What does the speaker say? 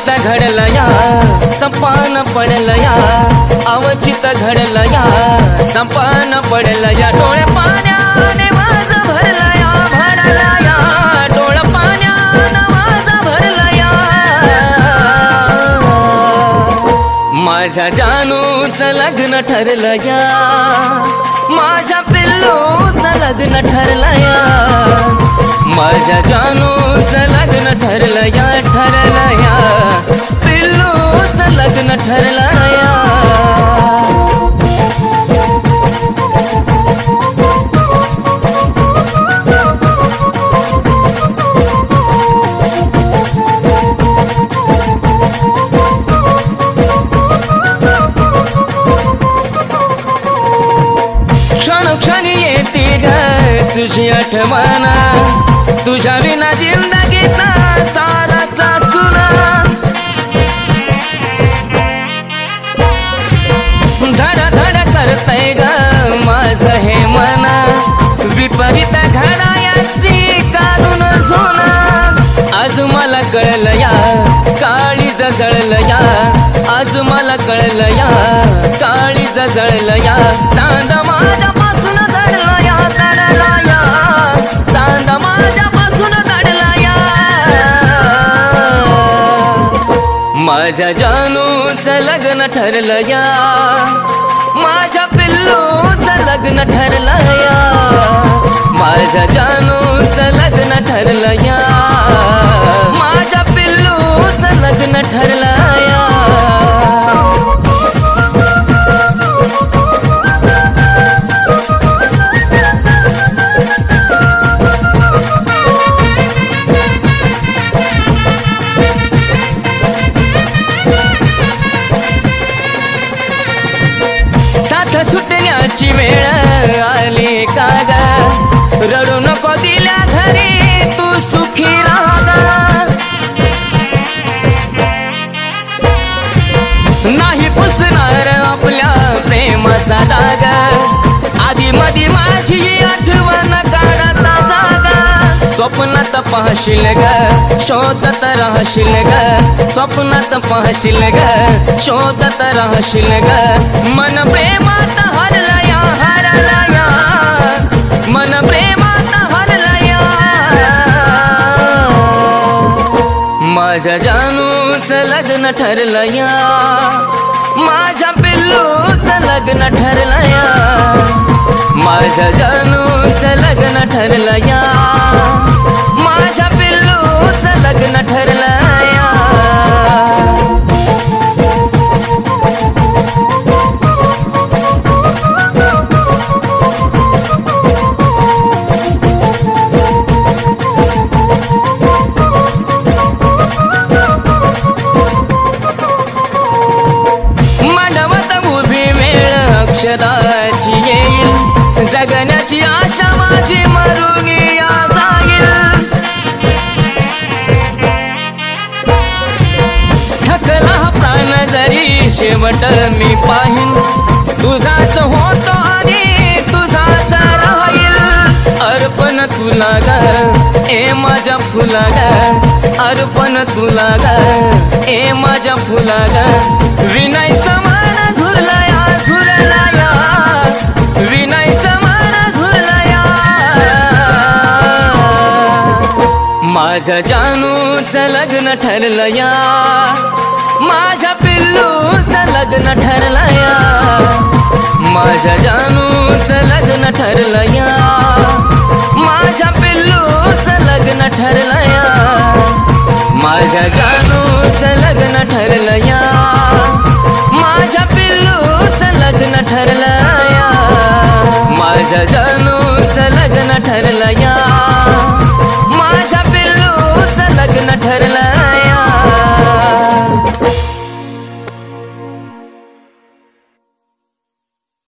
अवचित घडलं या संपान पडलं या अवचित घडलं या संपान पडलं या डोळे पाण्याने माझं भरलं या भरलं या डोळे पाण्याने माझं भरलं या माझ्या जानूचं लग्न ठरलं या माझ्या पिल्लूचं लग्न ठरलं या माझ्या जानूचं लग्न ठरलं या पिल्लूचं लग्न ठरलं या क्षणोक्षणी येते ग तुझी आठवण तुझ्या विना जिंदगीत साराचा सुना धड धड करतय ग माझं हे मन विपरीत घडायाची काढून सोना आज मला कळलं या काळी जळलं या आज मला कळलं या काळी जळलं या चांद माझ्यापासून दडला या दडला या चांद माझ्यापासून दडला या माझ्या जानूचं लग्न ठरलं या माझ्या पिल्लूचं लग्न ठरलं या माझ्या जानूचं लग्न ठरलं या माझ्या पिल्लूचं लग्न ठरलं या सुटण्याची वेळ आली का ग रडू नको दिल्या घरी तू सुखी राहा नाही पुसणार आपल्या प्रेमाचा डाग आधी मधी माझी आठवण काढता जागा स्वप्नात पाहशील ग शोधत राहशील ग स्वप्नात पाहशील ग शोधत राहशील ग मन प्रेमात हरला या मन प्रेमात हरला या माझ्या जानूचं लग्न ठरलं या माझ्या पिल्लूचं लग्न ठरलं या माझ्या जानूचं लग्न ठरलं या माझ्या पिल्लूचं लग्न ठरलं या अक्षराची येईल जगण्याची आशा माझी मरून या जाईल थकला प्राण जरी शेवट मी पाहिन तुझाच होतो आणि तुझाच राहील अर्पण तुला ग ए माझ्या फुला ग अर्पण तुला ग ए माझ्या फुला ग विनायचं मन झुरला या झुरला या विनायचं मन झुरला या माझ्या जानूचं लग्न ठरलं या माझ्या पिल्लूचं लग्न ठरलं या माझ्या जानूचं लग्न ठरलं या माझ्या पिल्लूचं लग्न ठरलं या माझ्या जानूचं लग्न ठरलं या माझ्या पिल्लूचं लग्न ठरलं या माझ्या जानूचं लग्न ठरलं या माझ्या पिल्लूचं लग्न ठरलं